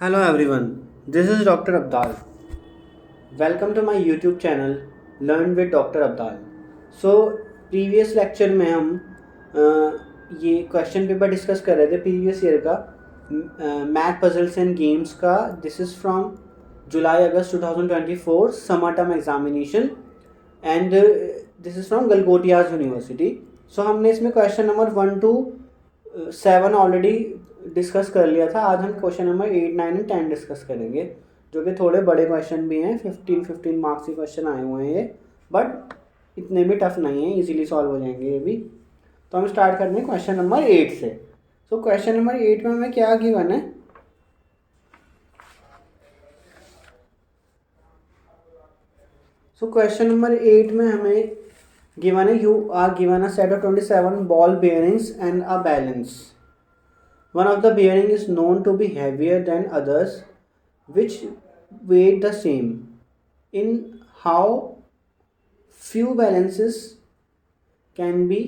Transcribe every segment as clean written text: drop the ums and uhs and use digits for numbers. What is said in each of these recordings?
Hello everyone, this is Dr. Abdal. Welcome to my YouTube channel Learn with Dr. Abdal. So previous lecture में हम ये question paper discuss कर रहे थे previous year का math puzzles and games का. This is from July August 2024 summer term examination and this is from Galgotias university. So हमने इसमें question number 1 to 7 already discuss कर लिया था. आज हम क्वेश्चन नंबर 8, 9 एंड 10 डिस्कस करेंगे, जो कि थोड़े बड़े क्वेश्चन भी हैं. 15 मार्क्स के क्वेश्चन आए हुए हैं ये, बट इतने भी टफ नहीं है, इजीली सॉल्व हो जाएंगे ये भी. तो हम स्टार्ट करते हैं क्वेश्चन नंबर 8 से. तो क्वेश्चन नंबर 8 में हमें क्या गिवन है. सो क्वेश्चन नंबर 8 में हमें गिवन है you are given a set of 27 ball bearings and a balance. One of the bearing is known to be heavier than others, which weigh the same. In how few balances can be,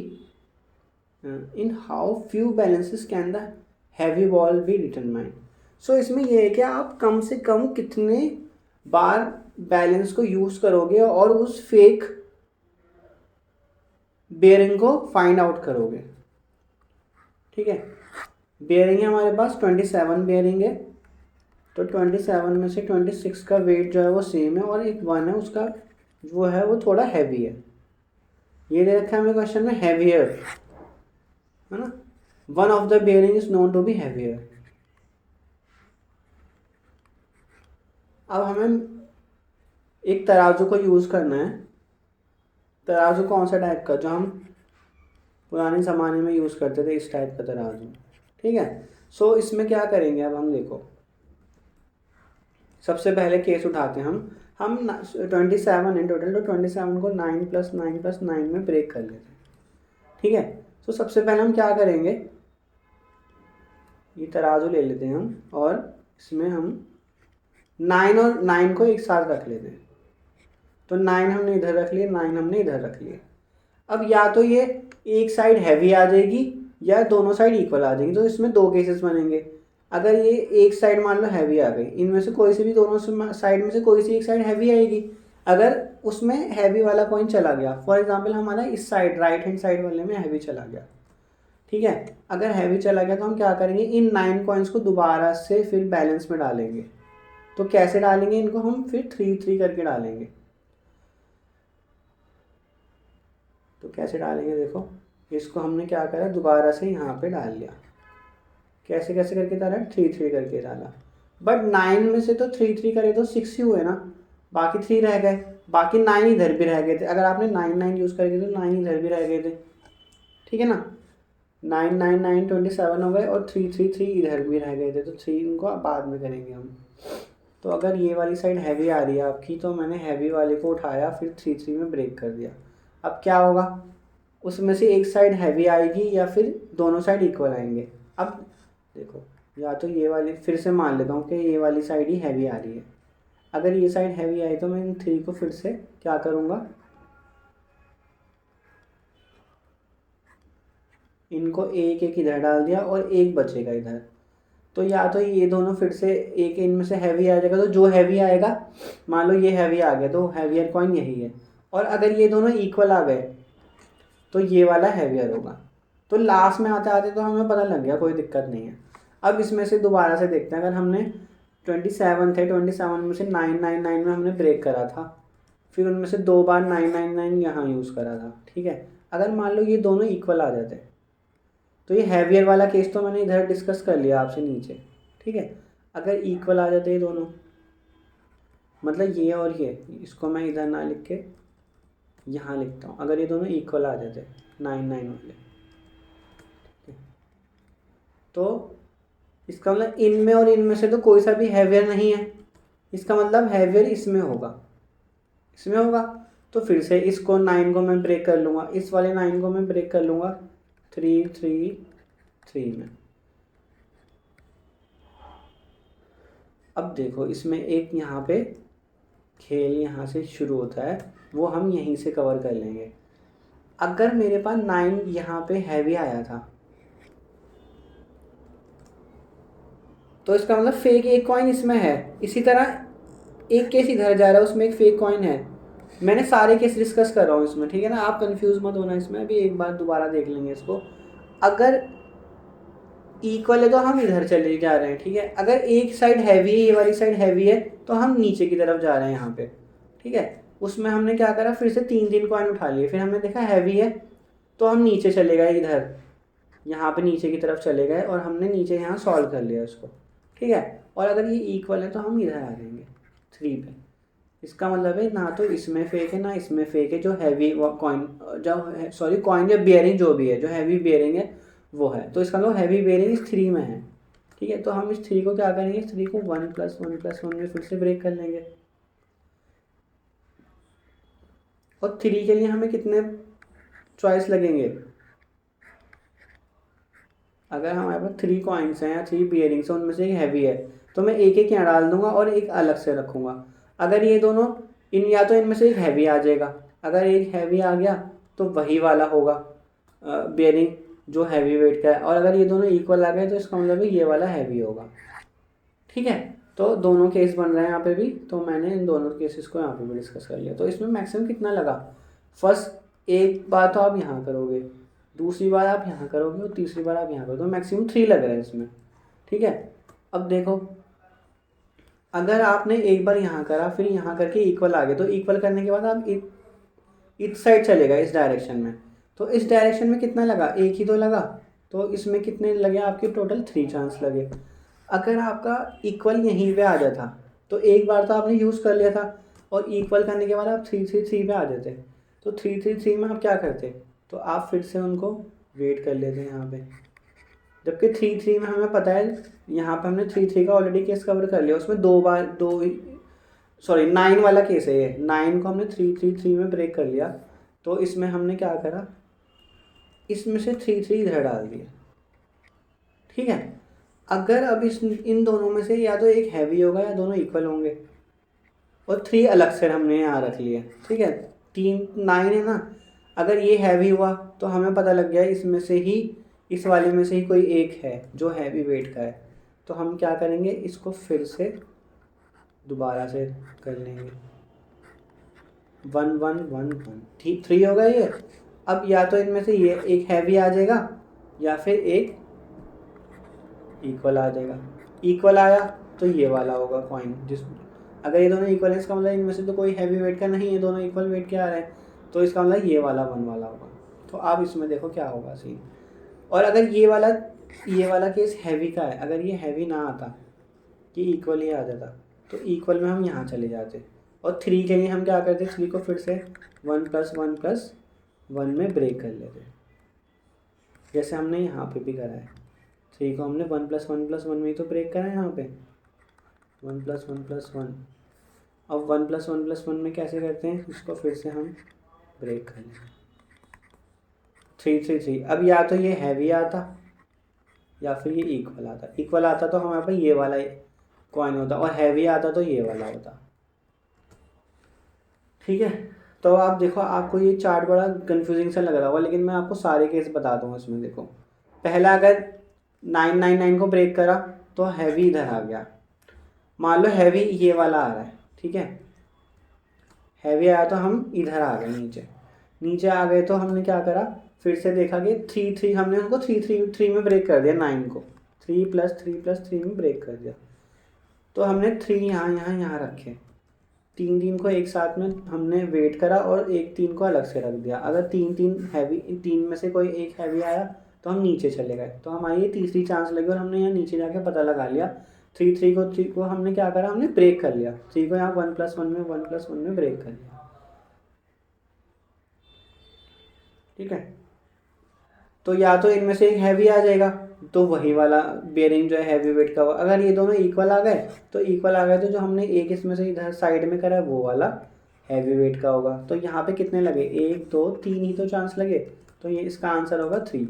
in how few balances can the heavy ball be determined? So इसमें ये है कि आप कम से कम कितने बार balance को use करोगे और उस फेक बेयरिंग को फाइंड आउट करोगे. ठीक है, बेयरिंग है हमारे पास 27 बेयरिंग है. तो 27 में से 26 का वेट जो है वो सेम है और एक 1 है उसका वो है वो थोड़ा हैवी है. ये दे रखा है हमें क्वेश्चन में हैवियर, है ना. One of the bearing is known to be heavier. अब हमें एक तराजू को यूज़ करना है. तराजू कौन सा टाइप का, जो हम पुराने ज़माने में यूज़ करते थे, इस टाइप का तराजू. ठीक है. सो इसमें क्या करेंगे, अब हम देखो सबसे पहले केस उठाते हैं हम 27 इन टोटल. तो 27 को 9 + 9 + 9 में ब्रेक कर लेते हैं. ठीक है. सो सबसे पहले हम क्या करेंगे, ये तराजू ले लेते हैं हम और इसमें हम 9 और 9 को एक साथ रख लेते हैं. तो 9 हमने इधर रख लिए, 9 हमने इधर रख लिए. अब या तो ये एक साइड हैवी आ जाएगी या दोनों साइड इक्वल आ जाएगी. तो इसमें दो केसेस बनेंगे. अगर ये एक साइड मान लो हैवी आ गई, इनमें से कोई सी भी दोनों साइड में से कोई सी एक साइड हैवी आएगी. अगर उसमें हैवी वाला कॉइन चला गया, फॉर एग्जांपल हमारा इस साइड राइट हैंड साइड वाले में हैवी चला गया. ठीक है. अगर हैवी चला गया तो हम क्या करेंगे, इन 9 कॉइन्स को दोबारा से फिर बैलेंस में डालेंगे. तो कैसे डालेंगे इनको, हम फिर 3 करके डालेंगे. तो कैसे डालेंगे, देखो इसको हमने क्या करा, दोबारा से यहाँ पे डाल लिया. कैसे कैसे करके डाला, 3 करके डाला. बट 9 में से तो 3 करे तो 6 ही हुए ना, बाकी 3 रह गए. बाकी 9 इधर भी रह गए थे. अगर आपने 9 यूज़ करके तो 9 इधर भी रह गए थे. ठीक है ना. 9 27 हो गए और 3 इधर भी रह गए थे. तो 3 इनको बाद में करेंगे हम. तो अगर ये वाली साइड हैवी आ रही है आपकी, तो मैंने हैवी वाले को उठाया फिर 3 में ब्रेक कर दिया. अब क्या होगा, उसमें से एक साइड हैवी आएगी या फिर दोनों साइड इक्वल आएंगे. अब देखो, या तो ये वाली फिर से मान लेता हूँ कि ये वाली साइड ही हैवी आ रही है. अगर ये साइड हैवी आई तो मैं इन 3 को फिर से क्या करूँगा, इनको एक एक इधर डाल दिया और एक बचेगा इधर. तो या तो ये दोनों फिर से एक इनमें से हैवी आ जाएगा. तो जो हैवी आएगा, मान लो ये हैवी आ गया तो हैवियर कॉइन यही है. और अगर ये दोनों इक्वल आ गए तो ये वाला हैवियर होगा. तो लास्ट में आते आते तो हमें पता लग गया, कोई दिक्कत नहीं है. अब इसमें से दोबारा से देखते हैं. अगर हमने 27 थे, 27 में से 9 में हमने ब्रेक करा था, फिर उनमें से 2 बार 9 यहाँ यूज़ करा था. ठीक है. अगर मान लो ये दोनों इक्वल आ जाते, तो ये हैवियर वाला केस तो मैंने इधर डिस्कस कर लिया आपसे नीचे. ठीक है. अगर इक्वल आ जाते ये दोनों, मतलब ये और ये, इसको मैं इधर ना लिख के यहाँ लिखता हूँ. अगर ये दोनों इक्वल आ जाते 9 वाले, तो इसका मतलब इनमें और इनमें से तो कोई सा भी हैवियर नहीं है. इसका मतलब हैवियर इसमें होगा, इसमें होगा. तो फिर से इसको 9 को मैं ब्रेक कर लूँगा, इस वाले 9 को मैं ब्रेक कर लूँगा 3 में. अब देखो इसमें एक यहाँ पे खेल यहाँ से शुरू होता है, वो हम यहीं से कवर कर लेंगे. अगर मेरे पास 9 यहाँ पे हैवी आया था, तो इसका मतलब फेक एक कॉइन इसमें है। इसी तरह एक केस इधर जा रहा है, उसमें एक फेक कॉइन है। मैंने सारे केस डिस्कस कर रहा हूँ इसमें, ठीक है ना, आप कंफ्यूज मत होना इसमें। अभी एक बार दोबारा देख लेंगे इसको। अगर इक्वल है तो हम इधर चले जा रहे हैं, ठीक है। अगर एक साइड हैवी है, ये वाली साइड हैवी है, तो हम नीचे की तरफ जा रहे हैं यहाँ पे, ठीक है। उसमें हमने क्या करा, फिर से 3 कॉइन उठा लिए, फिर हमने देखा हैवी है तो हम नीचे चले गए इधर, यहाँ पे नीचे की तरफ चले गए और हमने नीचे यहाँ सॉल्व कर लिया उसको, ठीक है। और अगर ये इक्वल है तो हम इधर आ जाएंगे 3 पे। इसका मतलब है ना तो इसमें फेक है ना इसमें फेक है। जो हैवी कॉइन, जो सॉरी कॉइन या बियरिंग जो भी है, जो हैवी बियरिंग है वो है। तो इसका मतलब हैवी बियरिंग इस 3 में है, ठीक है। तो हम इस 3 को क्या करेंगे, इस 3 को 1+1+1 में फिर से ब्रेक कर लेंगे। और 3 के लिए हमें कितने चॉइस लगेंगे, अगर हमारे पास 3 कॉइन्स हैं या 3 बियरिंग्स हैं, उनमें से एक हैवी है, तो मैं एक एक यहाँ डाल दूंगा और एक अलग से रखूँगा। अगर ये दोनों इन, या तो इनमें से एक हैवी आ जाएगा, अगर एक हैवी आ गया तो वही वाला होगा बियरिंग जो हैवी वेट का है। और अगर ये दोनों इक्वल आ गए तो इसका मतलब ये वाला हैवी होगा, ठीक है। तो दोनों केस बन रहे हैं यहाँ पे भी, तो मैंने इन दोनों केसेस को यहाँ पे भी डिस्कस कर लिया। तो इसमें मैक्सिमम कितना लगा, फर्स्ट एक बार तो आप यहाँ करोगे, दूसरी बार आप यहाँ करोगे और तीसरी बार आप यहाँ करोगे, तो मैक्सिमम 3 लग रहा है इसमें, ठीक है। अब देखो, अगर आपने एक बार यहाँ करा फिर यहाँ करके इक्वल आ गए, तो इक्वल करने के बाद आप इस साइड चलेगा, इस डायरेक्शन में। तो इस डायरेक्शन में कितना लगा, एक ही तो लगा। तो इसमें कितने लगे आपके, टोटल 3 चांस लगे। अगर आपका इक्वल यहीं पे आ जाता तो एक बार तो आपने यूज़ कर लिया था, और इक्वल करने के बाद आप 3 पे आ जाते। तो 3 में आप क्या करते, तो आप फिर से उनको वेट कर लेते हैं यहाँ पे। जबकि 3 में हमें पता है, यहाँ पे हमने 3 का ऑलरेडी केस कवर कर लिया, उसमें 9 वाला केस है ये। 9 को हमने 3 में ब्रेक कर लिया। तो इसमें हमने क्या करा, इसमें से 3 इधर डाल दिया, ठीक है। अगर अब इन दोनों में से या तो एक हैवी होगा या दोनों इक्वल होंगे, और 3 अलग से हमने यहाँ रख लिए, ठीक है। 9 है ना, अगर ये हैवी हुआ तो हमें पता लग गया इसमें से ही, इस वाले में से ही कोई एक है जो हैवी वेट का है। तो हम क्या करेंगे, इसको फिर से दोबारा से कर लेंगे, 1 1 1 1, ठीक 3 होगा ये। अब या तो इनमें से ये एक हैवी आ जाएगा या फिर एक इक्वल आ जाएगा। इक्वल आया तो ये वाला होगा कॉइन, जिस अगर ये दोनों इक्वल है इसका मतलब इनमें से तो कोई हैवी वेट का नहीं है, दोनों इक्वल वेट के आ रहे हैं, तो इसका मतलब ये वाला 1 वाला होगा। तो आप इसमें देखो क्या होगा सीन। और अगर ये वाला केस हैवी का है, अगर ये हैवी ना आता, ये इक्वल ही आ जाता, तो इक्वल में हम यहाँ चले जाते। और 3 के लिए हम क्या करते, 3 को फिर से 1+1+1 में ब्रेक कर लेते, जैसे हमने यहाँ पे भी करा है। 3 को हमने 1+1+1 में ही तो ब्रेक करा है यहाँ पे, 1+1+1। अब 1+1+1 में कैसे करते हैं, इसको फिर से हम ब्रेक कर लें, 3 अब या तो ये हैवी आता या फिर ये इक्वल आता। इक्वल आता तो हमारे पास ये वाला कॉइन होता, और हैवी आता तो ये वाला होता, ठीक है। तो आप देखो, आपको ये चार्ट बड़ा कंफ्यूजिंग सा लग रहा होगा, लेकिन मैं आपको सारे केस बता दूँगा इसमें। देखो, पहला अगर 9 को ब्रेक करा तो हैवी इधर आ गया, मान लो हैवी ये वाला आ रहा है, ठीक है। हैवी आया तो हम इधर आ गए, नीचे आ गए। तो हमने क्या करा, फिर से देखा कि 3 हमने उनको 3 में ब्रेक कर दिया, 9 को 3+3+3 में ब्रेक कर दिया। तो हमने 3 यहाँ रखे, 3 को एक साथ में हमने वेट करा और एक 3 को अलग से रख दिया। अगर 3 हैवी, 3 में से कोई एक हैवी आया तो हम नीचे चले गए, तो हमारी ये तीसरी चांस लगी और हमने यहाँ नीचे जाके पता लगा लिया। 3 को हमने क्या करा, हमने ब्रेक कर लिया। 3 को यहाँ 1+1 में ब्रेक कर लिया, ठीक है। तो या तो इनमें से एक हैवी आ जाएगा, तो वही वाला बेयरिंग जो है हैवी वेट का होगा। अगर ये दोनों इक्वल आ गए तो जो हमने एक इसमें से इधर साइड में करा है वो वाला हैवी वेट का होगा। तो यहाँ पे कितने लगे, 1 2 3 ही तो चांस लगे, तो ये इसका आंसर होगा 3।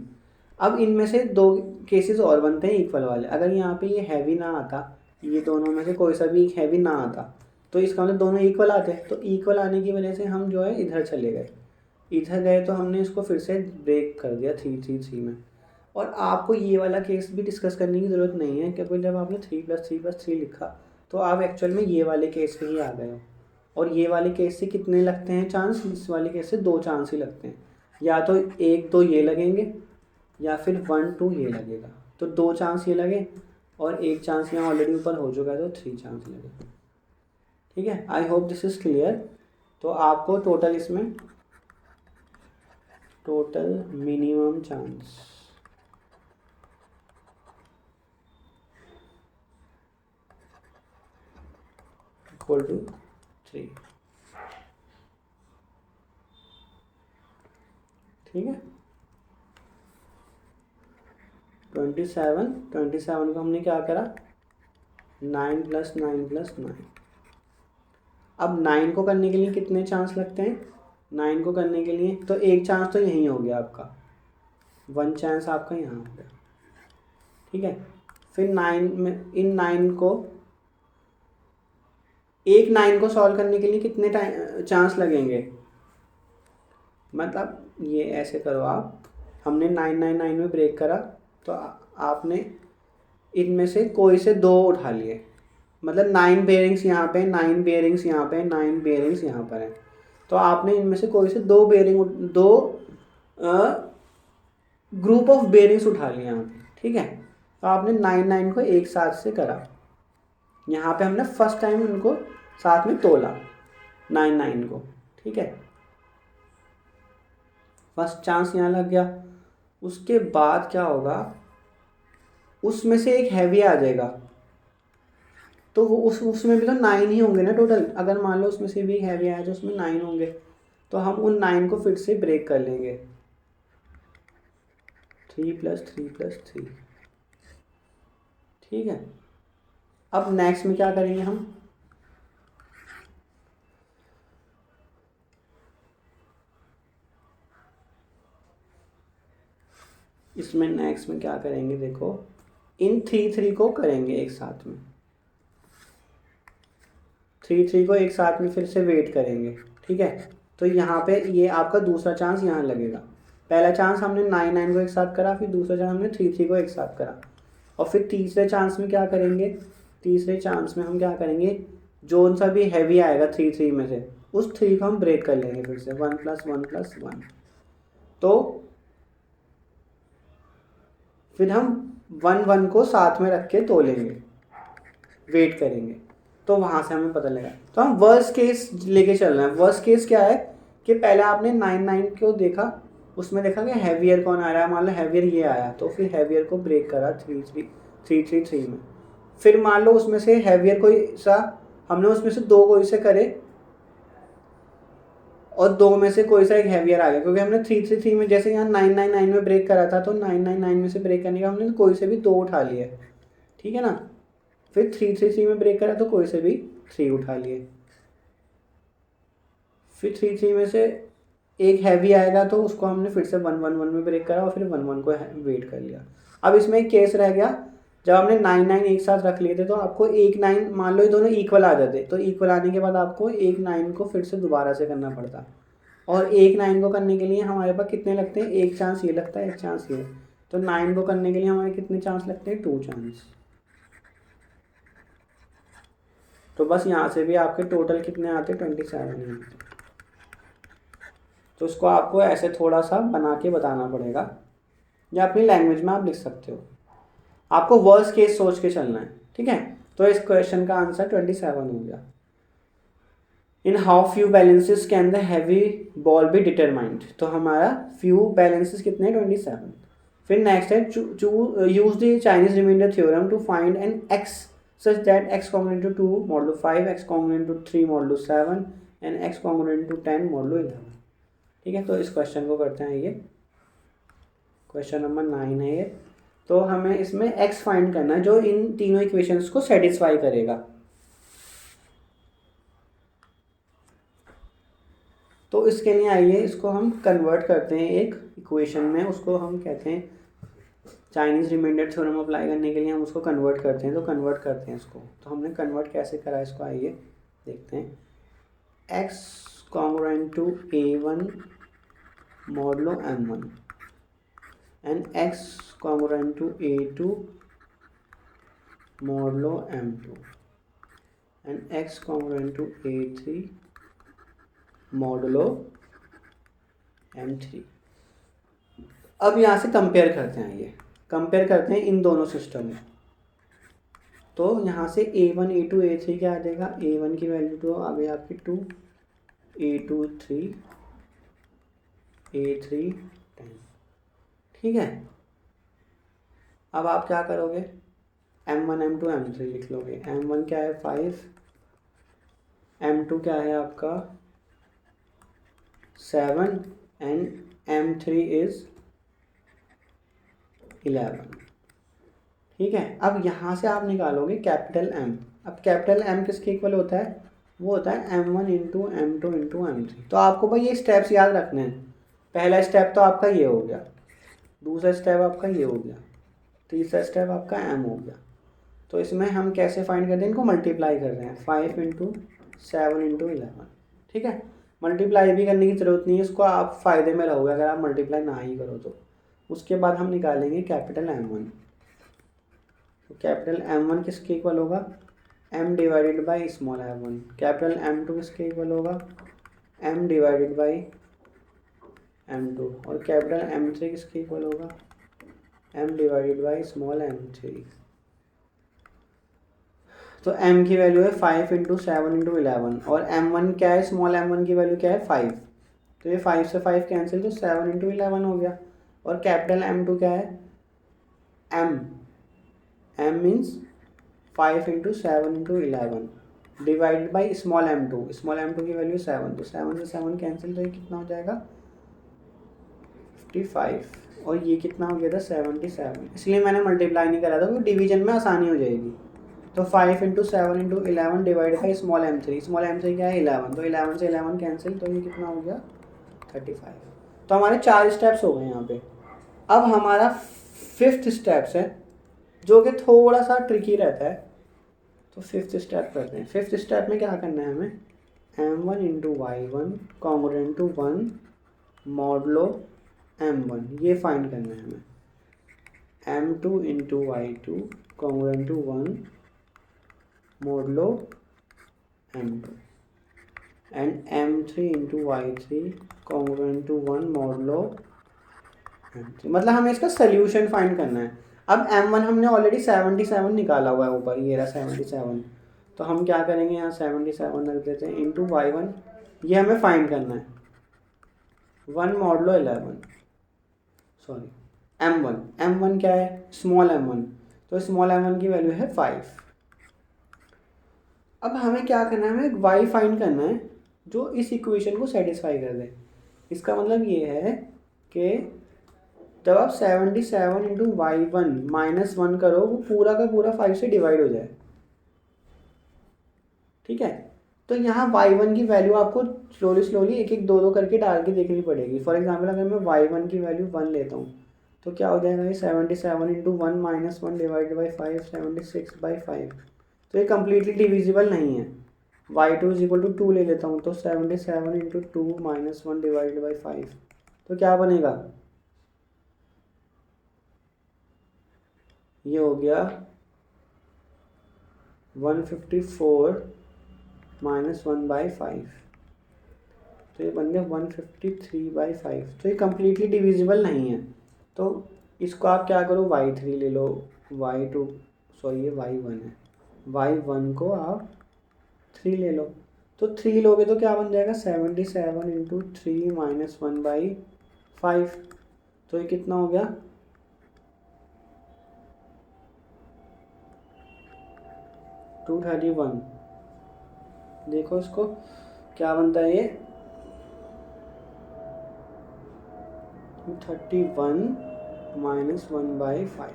अब इनमें से 2 केसेस और बनते हैं इक्वल वाले। अगर यहाँ पे ये हैवी ना आता, ये दोनों में से कोई सा भी एक हैवी ना आता, तो इसका मतलब दोनों इक्वल आते। तो इक्वल आने की वजह से हम जो है इधर चले गए, इधर गए तो हमने इसको फिर से ब्रेक कर दिया 3 में। और आपको ये वाला केस भी डिस्कस करने की ज़रूरत नहीं है, क्योंकि जब आपने 3+3+3 लिखा तो आप एक्चुअल में ये वाले केस पे ही आ गए हो। और ये वाले केस से कितने लगते हैं चांस, इस वाले केस से 2 चांस ही लगते हैं, या तो 1-2 ये लगेंगे या फिर 1-2 ये लगेगा। तो 2 चांस ये लगे और 1 चांस यहाँ ऑलरेडी ऊपर हो चुका है, तो 3 चांस लगे। ठीक है, I hope this is clear. तो आपको टोटल इसमें total minimum chance equal to 3। ठीक है, 27 को हमने क्या करा, 9 + 9 + 9। अब 9 को करने के लिए कितने चांस लगते हैं, 9 को करने के लिए तो 1 चांस तो यहीं हो गया आपका, 1 चांस आपका यहाँ हो गया। ठीक है, फिर 9 में इन 9 को एक 9 को सॉल्व करने के लिए कितने चांस लगेंगे, मतलब ये ऐसे करो आप, हमने 9 में ब्रेक करा तो आपने इनमें से कोई से 2 उठा लिए, मतलब 9 बेयरिंग्स यहाँ पे, 9 बेयरिंग्स यहाँ पे, 9 बेयरिंग्स यहाँ पर हैं, तो आपने इनमें से कोई से 2 बेयरिंग, 2 ग्रुप ऑफ बेयरिंग्स उठा लिए यहाँ पे। ठीक है, तो आपने 9 को एक साथ से करा, यहाँ पे हमने फर्स्ट टाइम उनको साथ में तोला 9 को। ठीक है, फर्स्ट चांस यहाँ लग गया। उसके बाद क्या होगा, उसमें से एक हैवी आ जाएगा, तो वो उसमें भी तो 9 ही होंगे ना टोटल। अगर मान लो उसमें से भी एक हैवी आया तो उसमें 9 होंगे, तो हम उन 9 को फिर से ब्रेक कर लेंगे, 3+3+3। ठीक है, अब नेक्स्ट में क्या करेंगे हम, इसमें नेक्स्ट में क्या करेंगे, देखो इन 3 को करेंगे एक साथ में, 3 को एक साथ में फिर से वेट करेंगे। ठीक है, तो यहाँ पे ये आपका दूसरा चांस यहाँ लगेगा। पहला चांस हमने 9 को एक साथ करा, फिर दूसरा चांस हमने 3 को एक साथ करा, और फिर तीसरे चांस में क्या करेंगे, तीसरे चांस में हम क्या करेंगे, जो सा भी हैवी आएगा 3 में से, उस 3 को हम ब्रेक कर लेंगे फिर से, 1 + 1 + 1। तो फिर हम 1 को साथ में रख के तोलेंगे, वेट करेंगे, तो वहाँ से हमें पता लगा। तो हम वर्स्ट केस लेके चल रहे हैं। वर्स्ट केस क्या है कि पहले आपने 9 को देखा, उसमें देखा कि हैवियर कौन आ रहा है, मान लो हैवियर ये आया, तो फिर हैवियर को ब्रेक करा 3 में। फिर मान लो उसमें से हैवियर कोई सा, हमने उसमें से 2 कोई से करे और 2 में से कोई सा एक हैवियर आ गया, क्योंकि हमने 3 में जैसे यहाँ 9 में ब्रेक करा था, तो 9 में से ब्रेक करने का हमने कोई से भी 2 उठा लिए। ठीक है ना, फिर 3 में ब्रेक करा तो कोई से भी 3 उठा लिए, फिर 3 में से एक हैवी आएगा तो उसको हमने फिर से 1 में ब्रेक करा और फिर 1 को वेट कर लिया। अब इसमें एक केस रह गया, जब हमने 9 एक साथ रख लिए थे तो आपको एक 9, मान लो ये दोनों इक्वल आ जाते, तो इक्वल आने के बाद आपको एक 9 को फिर से दोबारा से करना पड़ता, और एक 9 को करने के लिए हमारे पास कितने लगते हैं, एक चांस ये लगता है, एक चांस ये, तो 9 को करने के लिए हमारे कितने चांस लगते हैं, 2 चांस। तो बस यहाँ से भी आपके टोटल कितने आते हैं, 27। तो उसको आपको ऐसे थोड़ा सा बना के बताना पड़ेगा, या अपनी लैंग्वेज में आप लिख सकते हो, आपको वर्स्ट केस सोच के चलना है। ठीक है, तो इस क्वेश्चन का आंसर 27 हो गया। In how few balances can the heavy ball be determined, तो हमारा फ्यू बैलेंसेस कितने हैं, 27। फिर नेक्स्ट है use the Chinese remainder theorem to find an X such that x congruent to 2 modulo 5, x congruent to 3 modulo 7 and x congruent to 10 modulo 11। ठीक है, तो इस क्वेश्चन को करते हैं, ये क्वेश्चन नंबर 9 है ये। तो हमें इसमें x फाइंड करना है जो इन तीनों इक्वेशंस को सेटिस्फाई करेगा। तो इसके लिए आइए इसको हम कन्वर्ट करते हैं एक इक्वेशन में, उसको हम कहते हैं चाइनीज़ रिमाइंडर थ्योरम अप्लाई करने के लिए हम उसको कन्वर्ट करते हैं, तो कन्वर्ट करते हैं इसको। तो हमने कन्वर्ट कैसे करा इसको, आइए देखते हैं। x congruent to a1 modulo m1, and X congruent to A2 modulo M2 and X congruent to A3 modulo M3। अब यहाँ से कंपेयर करते हैं, ये कंपेयर करते हैं इन दोनों सिस्टम में। तो यहाँ से A1 A2 A3 क्या आ जाएगा, A1 की वैल्यू तो आ गई आपकी 2, A2 3, A3 10। ठीक है, अब आप क्या करोगे, M1 M2 M3 लिख लोगे। M1 क्या है 5, M2 क्या है आपका 7 एंड M3 इज 11। ठीक है, अब यहाँ से आप निकालोगे कैपिटल M। अब कैपिटल M किसके इक्वल होता है, वो होता है M1 into M2 into M3। तो आपको भाई ये स्टेप्स याद रखने हैं। पहला स्टेप तो आपका ये हो गया, दूसरा स्टेप आपका ये हो गया, तीसरा स्टेप आपका M हो गया। तो इसमें हम कैसे फाइंड करते हैं, इनको मल्टीप्लाई कर रहे हैं, 5 इंटू 7 इंटू 11। ठीक है, मल्टीप्लाई भी करने की ज़रूरत नहीं है, इसको आप फ़ायदे में रहोगे अगर आप मल्टीप्लाई ना ही करो तो। उसके बाद हम निकालेंगे कैपिटल M1। तो कैपिटल M1 किसके इक्वल होगा, M divided by small m1। Capital M2 किसके इक्वल होगा, M डिवाइडेड बाई M2। और कैपिटल M3 किसके इक्वल होगा, M divided by small m3। तो M की वैल्यू है 5 इंटू 7 इंटू 11 और M1 क्या है, स्मॉल m1 की वैल्यू क्या है 5। तो ये 5 से 5 कैंसिल, तो 7 इंटू 11 हो गया। और कैपिटल M2 क्या है, M means 5 into 7 into 11 divided by small m2। Small m2 की वैल्यू 7, तो 7 से 7 कैंसिल, तो ये कितना हो जाएगा 55। और ये कितना हो गया था 77। इसलिए मैंने मल्टीप्लाई नहीं करा था क्योंकि डिवीजन में आसानी हो जाएगी। तो 5 into 7 into 11 divide by small m3। Small m3 क्या है 11, तो 11 से 11 कैंसिल, तो ये कितना हो गया 35। तो हमारे 4 स्टेप्स हो गए यहाँ पे। अब हमारा 5th स्टेप्स है जो कि थोड़ा सा ट्रिकी रहता है। तो 5th स्टेप करते हैं। 5th स्टेप में क्या करना है हमें, M1 into Y1 congruent to 1 modulo M1, ये फाइंड करना है हमें। M2 into Y2 congruent to 1 modulo M2 and M3 into Y3 congruent to 1 modulo M3। मतलब हमें इसका सोल्यूशन फाइंड करना है। अब M1 हमने ऑलरेडी 77 निकाला हुआ है ऊपर, ये रहा 77। तो हम क्या करेंगे, यहाँ 77 रख देते हैं इंटू Y1, ये हमें फाइंड करना है 1 मॉडलो 11, सॉरी M1 क्या है स्मॉल m1, तो स्मॉल m1 की वैल्यू है 5। अब हमें क्या करना है, हमें एक y फाइंड करना है जो इस इक्वेशन को सेटिस्फाई कर दे। इसका मतलब ये है कि जब आप 77 इंटू Y1 माइनस 1 करो, वो पूरा का पूरा 5 से डिवाइड हो जाए। ठीक है, तो यहाँ Y1 की वैल्यू आपको स्लोली एक एक दो करके डाल के देखनी पड़ेगी। फॉर एग्जाम्पल अगर मैं Y1 की वैल्यू 1 लेता हूँ तो क्या हो जाएगा, ये 77 इंटू 1 माइनस 1 डिवाइड बाई 5, 76/5। तो ये कम्प्लीटली डिविजिबल नहीं है। Y2 इज इक्वल टू 2 ले लेता हूँ, तो 77 इंटू 2 माइनस 1 डिवाइड बाई 5, तो क्या बनेगा, ये हो गया 154 माइनस 1/5, तो ये बन गया 153/5। तो ये कम्प्लीटली डिविजिबल नहीं है। तो इसको आप क्या करो, Y3 ले लो, Y2 सॉरी ये Y1 है, Y1 को आप 3 ले लो। तो 3 लोगे तो क्या बन जाएगा 77 इंटू 3 माइनस 1/5। तो ये कितना हो गया 231। देखो इसको क्या बनता है, ये 231 माइनस 1/5,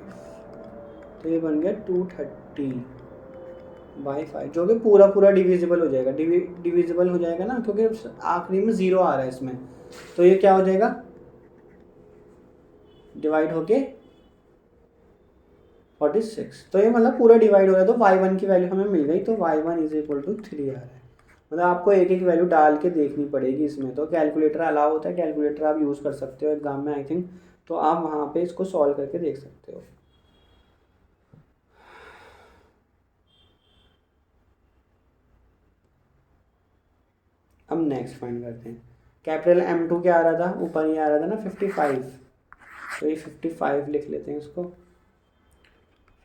तो ये बन गया 230/5, जो कि पूरा डिविजिबल हो जाएगा। डिविजिबल हो जाएगा ना, क्योंकि आखिरी में 0 आ रहा है इसमें। तो ये क्या हो जाएगा, डिवाइड होके 46। तो ये मतलब पूरा डिवाइड हो रहा है। तो Y1 की वैल्यू हमें मिल गई, तो Y1 इज इक्वल टू 3 आ रहा है। मतलब आपको एक एक वैल्यू डाल के देखनी पड़ेगी इसमें। तो कैलकुलेटर अलाउ होता है, कैलकुलेटर आप यूज़ कर सकते हो एग्जाम में। आई थिंक तो आप वहाँ पे इसको सॉल्व करके देख सकते हो। अब नेक्स्ट फाइंड करते हैं। कैपिटल M2 क्या आ रहा था, ऊपर ये आ रहा था ना 55, तो ये 55 लिख लेते हैं इसको।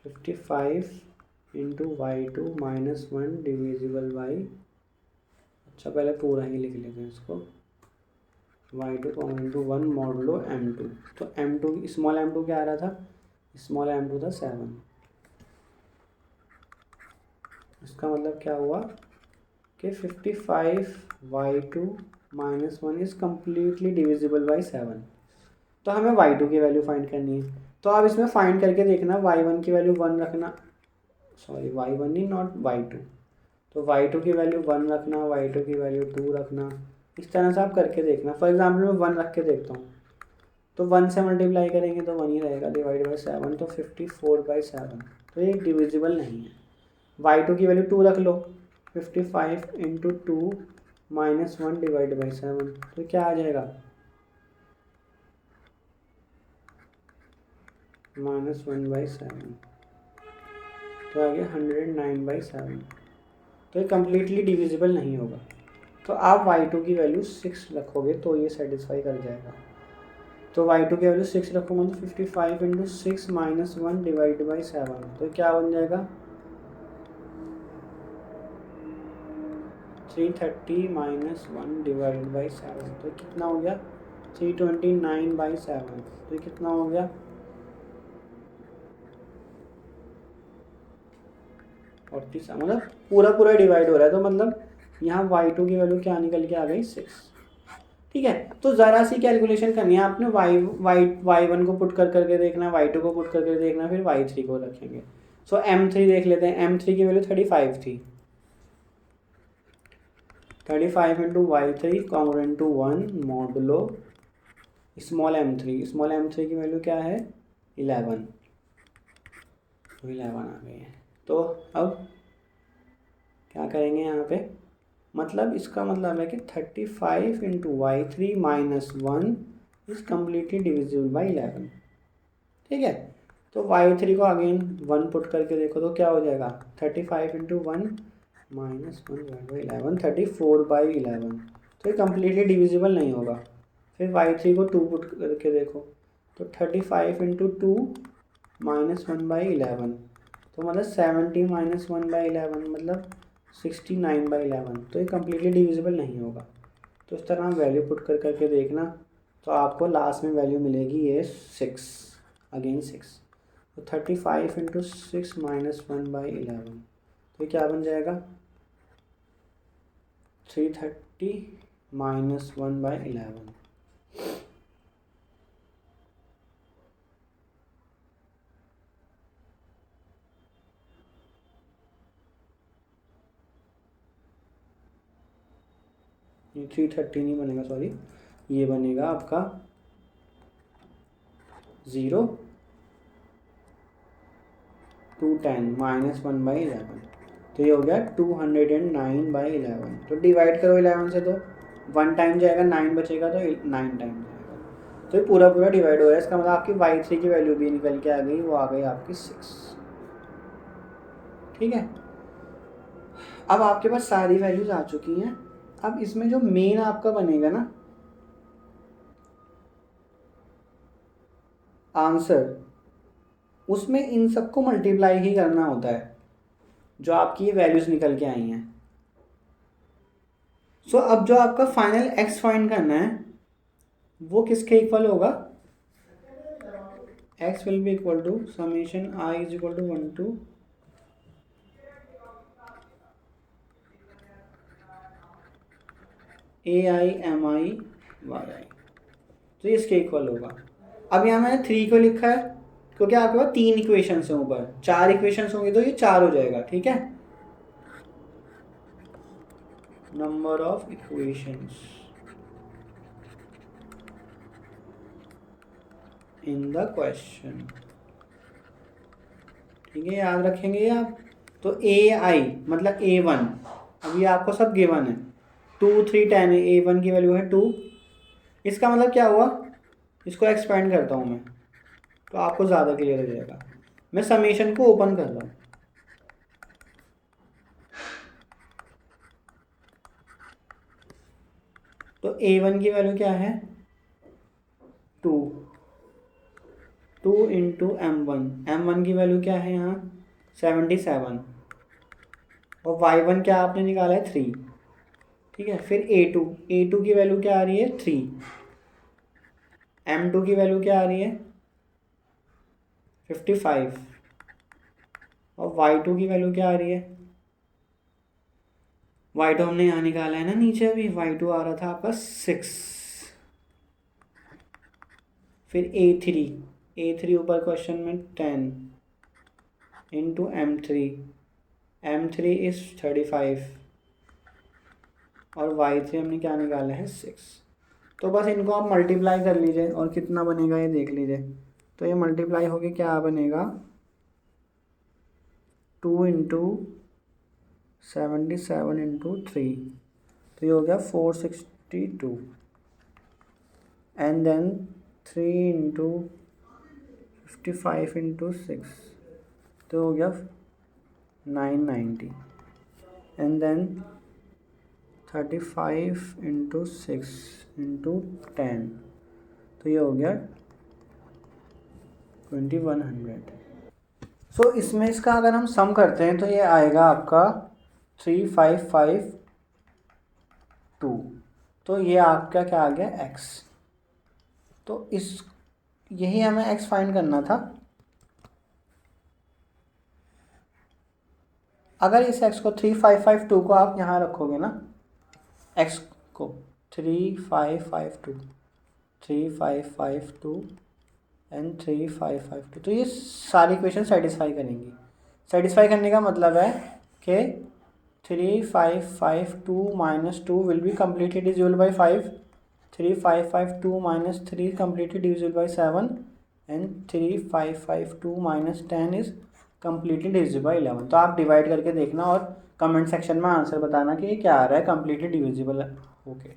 55 into Y2 minus 1 divisible by, अच्छा पहले पूरा ही लिख लेते हैं इसको, Y2 इंटू 1 मॉडुलो M2। तो M2 स्मॉल M2 क्या आ रहा था, स्मॉल M2 था 7। इसका मतलब क्या हुआ कि 55 Y2 minus 1 is completely divisible by 7। तो हमें Y2 की वैल्यू फाइंड करनी है। तो आप इसमें फाइंड करके देखना, Y1 की वैल्यू 1 रखना, सॉरी Y1 नहीं नॉट Y2, तो Y2 की वैल्यू 1 रखना, Y2 की वैल्यू 2 रखना। इस तरह से आप करके देखना। फॉर एग्जाम्पल मैं 1 रख के देखता हूँ, तो 1 से मल्टीप्लाई करेंगे तो 1 ही रहेगा, डिवाइड बाई 7, तो 54/7, तो ये डिविजिबल नहीं है। Y2 की वैल्यू 2 रख लो, 55 इंटू 2 माइनस 1 डिवाइड बाई 7, तो क्या आ जाएगा, -1/7, तो आ गया 109/7। तो ये कम्प्लीटली डिविजिबल नहीं होगा। तो आप Y2 की वैल्यू 6 रखोगे तो ये सेटिस्फाई कर जाएगा। तो Y2 की वैल्यू 6 रखूँगा तो 55 इंटू 6 माइनस 1 डिवाइड बाई 7, तो क्या बन जाएगा 330 माइनस 1 डिवाइड बाई 7, तो कितना हो गया 329/7, तो कितना हो गया 47, मतलब पूरा डिवाइड हो रहा है। तो मतलब यहाँ Y2 की वैल्यू क्या निकल के आ गई 6। ठीक है, तो ज़रा सी कैलकुलेशन करनी है आपने, Y1 को पुट करके देखना, Y2 को पुट करके देखना, फिर Y3 को रखेंगे। सो M3 देख लेते हैं। M3 की वैल्यू 35 थी, 35 into Y3 congruent to 1 modulo small M3 की वैल्यू क्या है 11, तो 11 आ गई है। तो अब क्या करेंगे यहाँ पे, मतलब इसका मतलब है कि 35 into Y3 minus 1 is completely divisible by 11। ठीक है, तो Y3 को अगेन 1 पुट करके देखो तो क्या हो जाएगा 35 इंटू 1 माइनस 1/11, 34/11, तो ये कम्प्लीटली डिविजिबल नहीं होगा। फिर Y3 को 2 पुट करके देखो तो 35 इंटू 2 माइनस 1/11, तो मतलब 70 माइनस 1/11 मतलब 69/11, तो ये कम्प्लीटली डिविजिबल नहीं होगा। तो इस तरह वैल्यू पुट करके देखना, तो आपको लास्ट में वैल्यू मिलेगी ये 6, अगेन 6, तो 35 इंटू 6 माइनस 1/11, तो ये क्या बन जाएगा 330 माइनस 1/11। ये 330 नहीं बनेगा, सॉरी, ये बनेगा आपका 0 210 माइनस 1/11, तो ये हो गया 209/11। तो डिवाइड करो 11 से, तो 1 टाइम जाएगा, 9 बचेगा, तो 9 टाइम जाएगा, तो ये पूरा डिवाइड हो रहा है। इसका मतलब आपकी Y3 की वैल्यू भी निकल के आ गई, वो आ गई आपकी 6। ठीक है, अब आपके पास सारी वैल्यूज आ चुकी हैं। अब इसमें जो मेन आपका बनेगा ना आंसर, उसमें इन सबको मल्टीप्लाई ही करना होता है जो आपकी ये वैल्यूज निकल के आई हैं। सो अब जो आपका फाइनल x फाइंड करना है वो किसके इक्वल होगा, x will be equal to summation I is equal to 1 to AI/MI/YI, तो ये इसके इक्वल होगा। अब यहाँ मैंने 3 को लिखा है क्योंकि आपके पास 3 इक्वेशंस हैं, ऊपर 4 इक्वेशंस होंगे तो ये 4 हो जाएगा। ठीक है, number of equations in the question. ठीक है, याद रखेंगे ये आप। तो AI मतलब A1, अब ये आपको सब गिवन है, 2 3 10 है, A1 की वैल्यू है 2। इसका मतलब क्या हुआ इसको एक्सपेंड करता हूँ मैं, तो आपको ज़्यादा क्लियर हो जाएगा। मैं समेशन को ओपन कर रहा हूँ। तो A1 की वैल्यू क्या है 2 इंटू M1 की वैल्यू क्या है यहाँ 77, और Y1 क्या आपने निकाला है 3। ठीक है, फिर A2 की वैल्यू क्या आ रही है 3, M2 की वैल्यू क्या आ रही है 55, और Y2 की वैल्यू क्या आ रही है, Y2 हमने यहाँ निकाला है ना नीचे, अभी Y2 आ रहा था आपका 6। फिर A3 ऊपर क्वेश्चन में 10 इंटू M3 इज 35, और Y3 हमने क्या निकाला है 6। तो बस इनको आप मल्टीप्लाई कर लीजिए और कितना बनेगा ये देख लीजिए। तो ये मल्टीप्लाई होके क्या बनेगा 2 इंटू 77 इंटू 3, तो ये हो गया 462, एंड देन 3 इंटू 55 इंटू 6, तो हो गया 990, एंड देन 35 इंटू 6 इंटू 10, तो ये हो गया 2100। सो इसमें इसका अगर हम सम करते हैं तो ये आएगा आपका 3552। तो ये आपका क्या आ गया x। तो इस यही हमें x फाइंड करना था। अगर इस x को 3552 को आप यहाँ रखोगे ना, x को 3552 एंड 3552, तो ये सारी इक्वेशन सेटिस्फाई करेंगी। सेटिस्फाई करने का मतलब है कि 3552 minus 2 will be completely divisible by 5, 3552 minus 3 completely divisible by 7, and 3552 minus 10 is completely divisible by 11। तो आप डिवाइड करके देखना और कमेंट सेक्शन में आंसर बताना कि ये क्या आ रहा है completely divisible okay.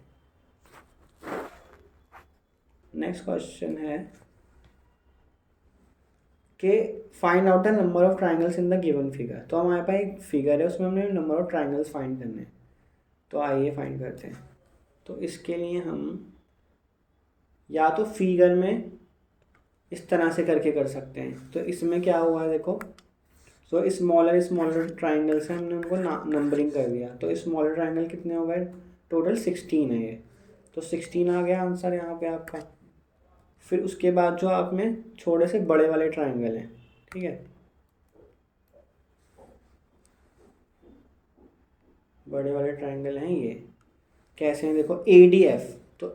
Next question है कि find out the number of triangles in the given figure. तो हमारे पास एक फिगर है, उसमें हमने नंबर ऑफ ट्राइंगल्स फाइंड करने हैं। तो आइए फाइंड करते हैं। तो इसके लिए हम या तो फिगर में इस तरह से करके कर सकते हैं। तो इसमें क्या हुआ है देखो, तो स्मॉलर ट्राइंगल से हमने उनको नंबरिंग कर दिया। तो स्मॉलर ट्राइंगल कितने हो गए, टोटल 16 है ये। तो 16 आ गया आंसर यहाँ पे आपका। फिर उसके बाद जो आप में छोटे से बड़े वाले ट्राइंगल हैं, ठीक है, बड़े वाले ट्राइंगल हैं ये कैसे हैं देखो, ADF। तो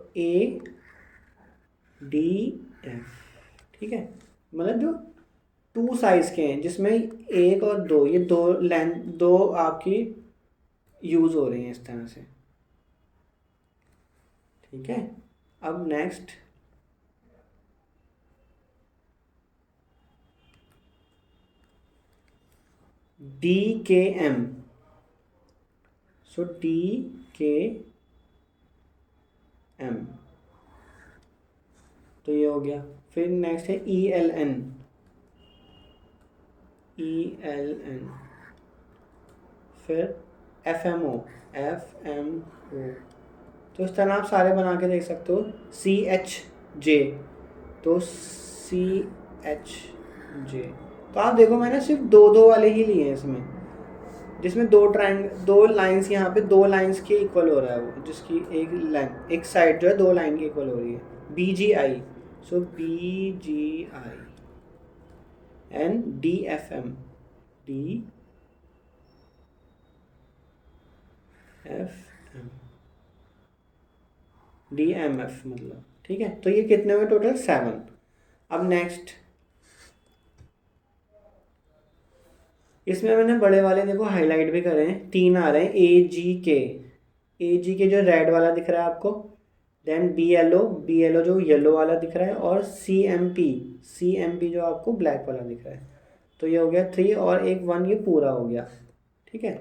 ADF, ठीक है, मतलब जो 2 साइज के हैं जिसमें 1 और 2, ये दो आपकी यूज़ हो रही हैं इस तरह से, ठीक है। अब नेक्स्ट DKM। सो DKM, तो ये हो गया। फिर नेक्स्ट है ELN। फिर FMO। तो इस तरह आप सारे बना के देख सकते हो। CHJ, तो CHJ, तो आप देखो मैंने सिर्फ दो वाले ही लिए हैं इसमें, जिसमें दो लाइंस, यहाँ पे 2 लाइंस के इक्वल हो रहा है वो, जिसकी एक साइड जो है 2 लाइन की इक्वल हो रही है। BGI, so BGI and DFM, DMF मतलब, ठीक है। तो ये कितने हुए टोटल 7। अब नेक्स्ट इसमें मैंने बड़े वाले देखो हाईलाइट भी करे हैं, 3 आ रहे हैं। AGK जो रेड वाला दिख रहा है आपको, देन BLO जो येलो वाला दिख रहा है, और CMP जो आपको ब्लैक वाला दिख रहा है। तो ये हो गया 3 और एक 1, ये पूरा हो गया, ठीक है।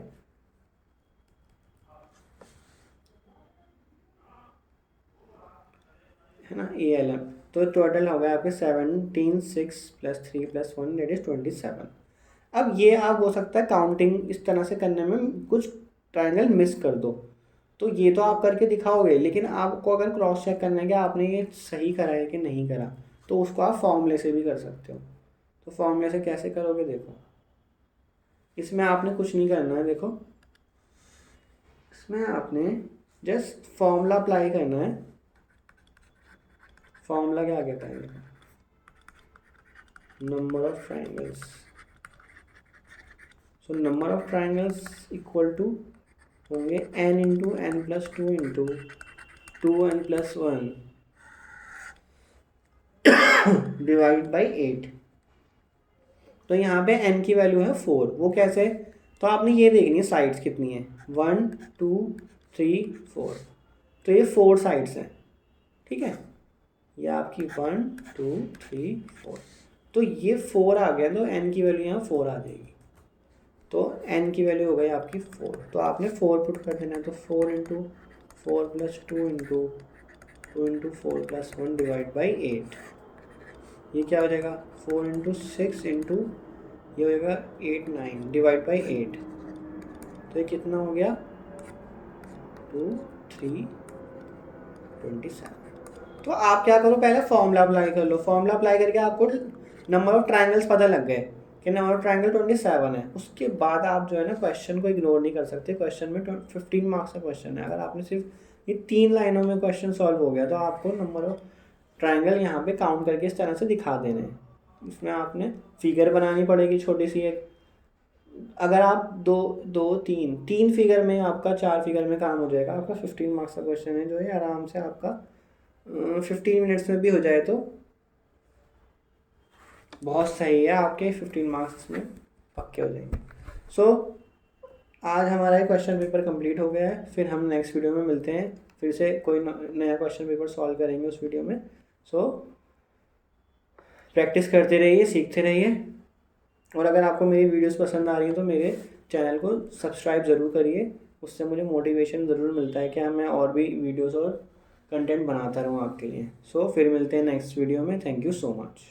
है ना ALM। तो टोटल हो गया आपके 17, 6 + 3 + 1 दैट इज़ 27। अब ये आप हो सकता है काउंटिंग इस तरह से करने में कुछ ट्रायंगल मिस कर दो, तो ये तो आप करके दिखाओगे, लेकिन आपको अगर क्रॉस चेक करना है कि आपने ये सही करा है कि नहीं करा, तो उसको आप फॉर्मूले से भी कर सकते हो। तो फॉर्मूले से कैसे करोगे, देखो इसमें आपने कुछ नहीं करना है। देखो इसमें आपने जस्ट फॉर्मूला अप्लाई करना है। फॉर्मूला क्या कहता है, number of triangles. So number of triangles equal to होंगे n into N plus two into 2n+1 divide by 8। तो यहाँ पे n की वैल्यू है 4। वो कैसे, तो आपने ये देखनी है साइड्स कितनी है, 1 2 3 4। तो ये 4 साइड्स हैं, ठीक है, ये आपकी 1 2 3 4। तो ये 4 आ गया, तो n की वैल्यू यहाँ 4 आ जाएगी। तो n की वैल्यू हो गई आपकी 4, तो आपने 4 पुट कर देना है। तो 4 into 4 + 2 into 2 into 4 + 1 divide by 8। ये क्या हो जाएगा, 4 इंटू 6 इंटू ये हो जाएगा 8 9 डिवाइड बाई 8। तो ये कितना हो गया, 2 3 27। तो आप क्या करो, पहले फॉर्मूला अप्लाई कर लो। फॉर्मूला अप्लाई करके आपको नंबर ऑफ ट्रायंगल्स पता लग गए कि नंबर ऑफ ट्रायंगल 27 है। उसके बाद आप जो है ना क्वेश्चन को इग्नोर नहीं कर सकते। क्वेश्चन में 15 मार्क्स का क्वेश्चन है। अगर आपने सिर्फ ये 3 लाइनों में क्वेश्चन सॉल्व हो गया, तो आपको नंबर ऑफ ट्रायंगल यहाँ पे काउंट करके इस तरह से दिखा देने हैं। इसमें आपने फिगर बनानी पड़ेगी छोटी सी एक। अगर आप तीन फिगर में, आपका 4 फिगर में काम हो जाएगा। आपका 15 मार्क्स का क्वेश्चन है, जो है आराम से आपका 15 मिनट्स में भी हो जाए तो बहुत सही है, आपके 15 मार्क्स में पक्के हो जाएंगे। सो आज हमारा ये क्वेश्चन पेपर कंप्लीट हो गया है। फिर हम नेक्स्ट वीडियो में मिलते हैं, फिर से कोई नया क्वेश्चन पेपर सॉल्व करेंगे उस वीडियो में। सो प्रैक्टिस करते रहिए, सीखते रहिए। और अगर आपको मेरी वीडियोस पसंद आ रही हैं तो मेरे चैनल को सब्सक्राइब ज़रूर करिए। उससे मुझे मोटिवेशन ज़रूर मिलता है कि मैं और भी वीडियोस और कंटेंट बनाता रहूँ आपके लिए। सो फिर मिलते हैं नेक्स्ट वीडियो में। Thank you so much.